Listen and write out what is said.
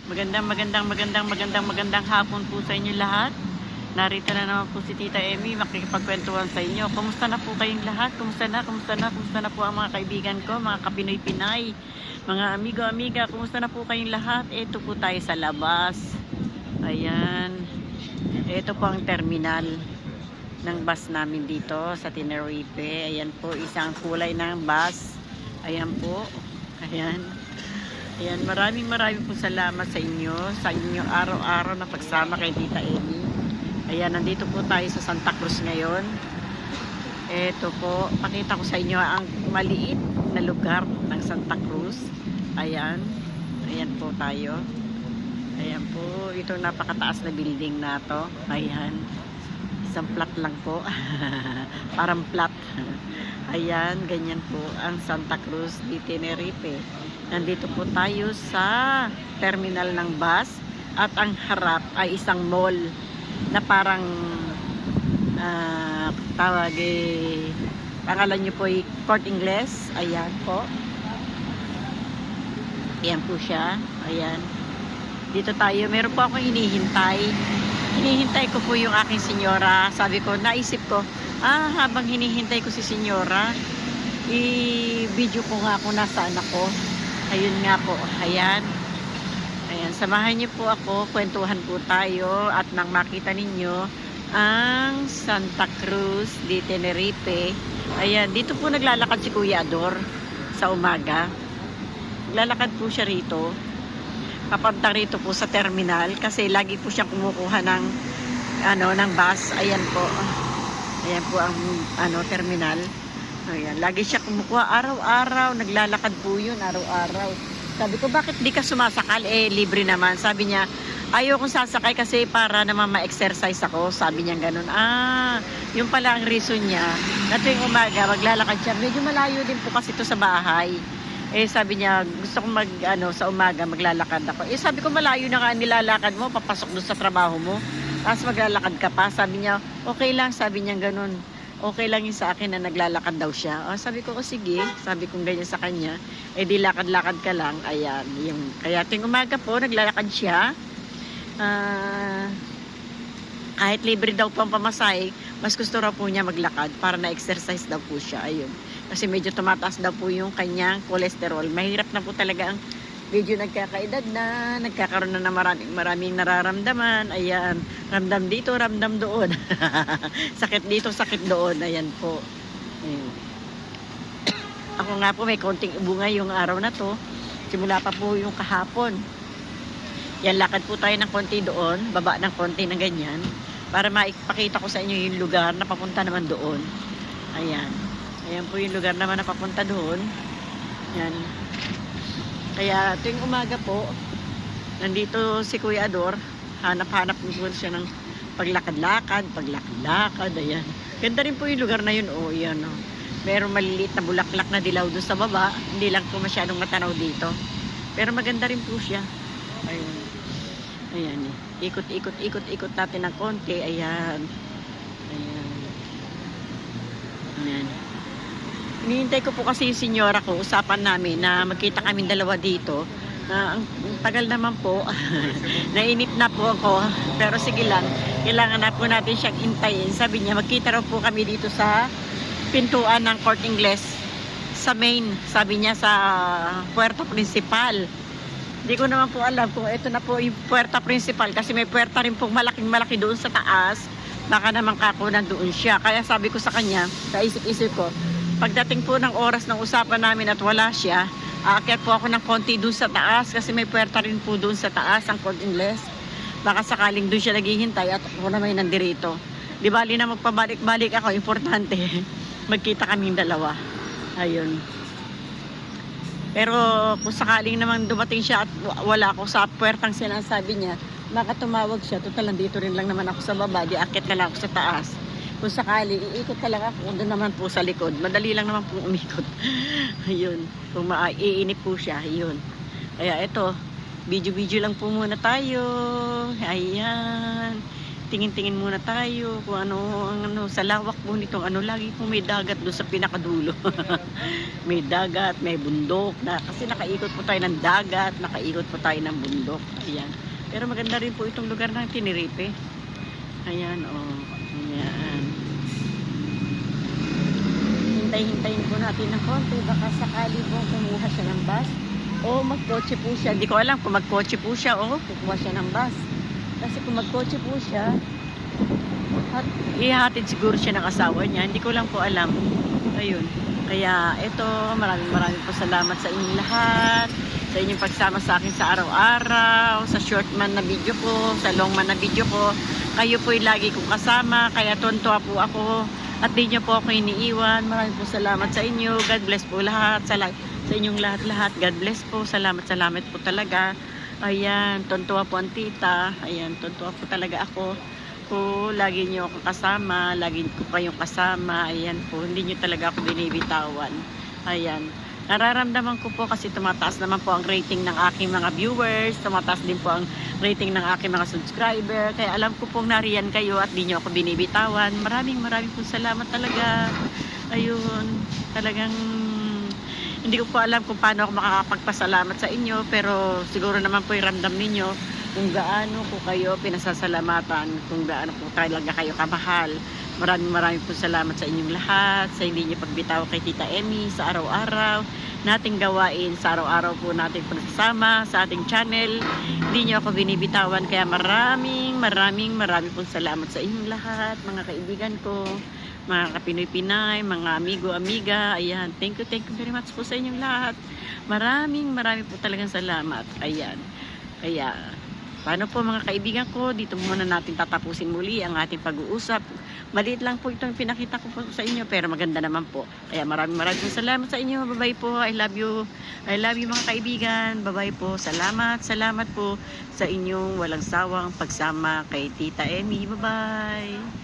Magandang hapon po sa inyo lahat. Narito na naman po si Tita Emmy makikipagkwentuhan sa inyo. Kumusta na po kayong lahat? Kumusta na po ang mga kaibigan ko, mga kapinoy-pinay, mga amigo-amiga, kumusta na po kayong lahat? Ito po tayo sa labas. Ayan. Ito po ang terminal ng bus namin dito sa Tenerife. Ayan po, isang kulay ng bus. Ayan po. Ayan. Ayan, maraming po salamat sa inyo araw-araw na pagsama kay Tita Emmy. Ayan, nandito po tayo sa Santa Cruz ngayon. Ito po, pakita ko sa inyo ang maliit na lugar ng Santa Cruz. Ayan, ayan po tayo. Ayan po, ito napakataas na building na to. Ayan, isang plat lang po. Parang plat. Ayan, ganyan po ang Santa Cruz de Tenerife. Nandito po tayo sa terminal ng bus at ang harap ay isang mall na parang pangalan nyo po ay Corte Inglés. Ayan po. Ayan po siya. Ayan. Dito tayo. Meron po akong hinihintay. Hinihintay ko po yung aking senyora. Sabi ko, naisip ko, habang hinihintay ko si senyora, i-video ko nga kung nasaan ako. Ayun nga po, ayan. Ayan, samahan niyo po ako, kwentuhan po tayo at nang makita ninyo ang Santa Cruz de Tenerife. Ayan, dito po naglalakad si Kuya Ador sa umaga. Naglalakad po siya rito. Papunta rito po sa terminal kasi lagi po siya kumukuha ng ng bus. Ayan po. Ayan po ang terminal. Ayan, lagi siya kumukuha araw-araw, naglalakad po yun araw-araw. Sabi ko, bakit di ka sumasakal? Libre naman. Sabi niya, ayaw kong sasakay kasi para naman ma-exercise ako. Sabi niya ganun. Yung pala ang reason niya. Na tuwing umaga, maglalakad siya. Medyo malayo din po kasi ito sa bahay. Sabi niya, gusto kong sa umaga, maglalakad ako. Sabi ko, malayo na nga nilalakad mo, papasok doon sa trabaho mo. Tapos maglalakad ka pa. Sabi niya, okay lang. Sabi niya ganun. Okay lang yun sa akin na naglalakad daw siya. Sabi ko, sige. Sabi kong ganyan sa kanya. Di lakad-lakad ka lang. Ayan. Kaya tuwing umaga po, naglalakad siya. Kahit libre daw po ang pamasahe, mas gusto raw po niya maglakad para na-exercise daw po siya. Ayun. Kasi medyo tumataas daw po yung kanyang cholesterol. Mahirap na po talaga ang medyo nagkakaedad na, nagkakaroon na maraming nararamdaman. Ayan, ramdam dito, ramdam doon. Sakit dito, sakit doon. Ayan po. Ayan. Ako nga po, may konting bunga yung araw na to. Simula pa po yung kahapon. Yan, lakad po tayo ng konti doon, baba ng konti na ganyan, para maipakita ko sa inyo yung lugar na papunta naman doon. Ayan. Ayan po yung lugar naman na papunta doon. Yan. Kaya tuwing umaga po, nandito si Kuya Ador, hanap-hanap po siya ng paglakad-lakad, ayan. Ganda rin po yung lugar na yun, yan, Meron maliliit na bulaklak na dilaw doon sa baba, hindi lang po masyadong matanaw dito. Pero maganda rin po siya. Ayun. Ayan, ikot natin ng konti, ayan. Ayan. Ayan. Hinihintay ko po kasi yung senyora ko, usapan namin na magkita kami dalawa dito. Ang tagal naman po, nainip na po ako, pero sige lang, kailangan na po natin siyang intayin. Sabi niya, magkita raw po kami dito sa pintuan ng Corte Inglés, sa main, sabi niya sa Puerta Principal. Hindi ko naman po alam kung ito na po yung Puerta Principal kasi may puerta rin po malaking-malaki doon sa taas. Baka naman kako nandoon siya. Kaya sabi ko sa kanya, sa isip-isip ko, pagdating po ng oras ng usapan namin at wala siya, aakyat po ako ng konti doon sa taas kasi may puwerta rin po doon sa taas ang Corte Inglés. Baka sakaling doon siya naghihintay at ako na may nandirito. Di bali na magpabalik-balik ako, importante magkita kaming dalawa. Ayun. Pero kung sakaling naman dumating siya at wala ako sa puwertang sinasabi niya, makatumawag siya. Total, nandito rin lang naman ako sa baba, di aakyat na lang ako sa taas. Kung sakali, iikot talaga ako doon naman po sa likod. Madali lang naman po umikot. Ayun. Kung iinip po siya, ayun. Kaya ito, video-video lang po muna tayo. Ayan. tingin-tingin muna tayo kung ano ang ano sa lawak po nitong ano, lagi po may dagat doon sa pinakadulo. May dagat, may bundok na kasi nakaikot po tayo ng dagat, nakaikot po tayo ng bundok. Ayan. Pero maganda rin po itong lugar ng Tenerife. Ayan, oh. Ayan. Hintay-hintayin po natin ng konti, baka sakali po kumuha siya ng bus o magkotse po siya. Hindi ko alam kung magkotse po siya o kukuha siya ng bus. Kasi kung magkotse po siya, ihahatid siguro siya ng asawa niya. Hindi ko lang po alam. Ayun. Kaya ito, maraming po salamat sa inyong lahat. Sa inyong pagsama sa akin sa araw-araw, sa short man na video ko, sa long man na video ko. Kayo po'y lagi kong kasama, kaya tuntua po ako. At di niyo po ako iniiwan. Maraming po salamat sa inyo. God bless po lahat. Sa inyong lahat-lahat. God bless po. Salamat po talaga. Ayan, tuntua po ang tita. Ayan, tuntua po talaga ako. Lagi niyo ako kasama, lagi ko kayong kasama. Ayan po, hindi niyo talaga ako binibitawan. Ayan. Nararamdaman ko po kasi tumataas naman po ang rating ng aking mga viewers, tumataas din po ang rating ng aking mga subscriber. Kaya alam ko pong nariyan kayo at di niyo ako binibitawan. Maraming po salamat talaga. Ayun, talagang hindi ko po alam kung paano ako makakapagpasalamat sa inyo, pero siguro naman po ramdam ninyo kung gaano po kayo pinasasalamatan, kung gaano po talaga kayo kamahal. Maraming po salamat sa inyong lahat, sa hindi niyo pagbitaw kay Tita Emmy sa araw-araw nating gawain, sa araw-araw po nating pagsasama sa ating channel. Hindi niyo ako binibitawan, kaya maraming po salamat sa inyong lahat, mga kaibigan ko, mga kapinoy-pinay, mga amigo-amiga. Ayan, thank you very much po sa inyong lahat. Maraming po talagang salamat. Ayan. Kaya, paano po mga kaibigan ko, dito muna natin tatapusin muli ang ating pag-uusap. Maliit lang po itong pinakita ko po sa inyo, pero maganda naman po. Kaya maraming po salamat sa inyo. Bye-bye po. I love you. I love you mga kaibigan. Bye-bye po. Salamat po sa inyong walang sawang pagsama kay Tita Emmy. Bye-bye.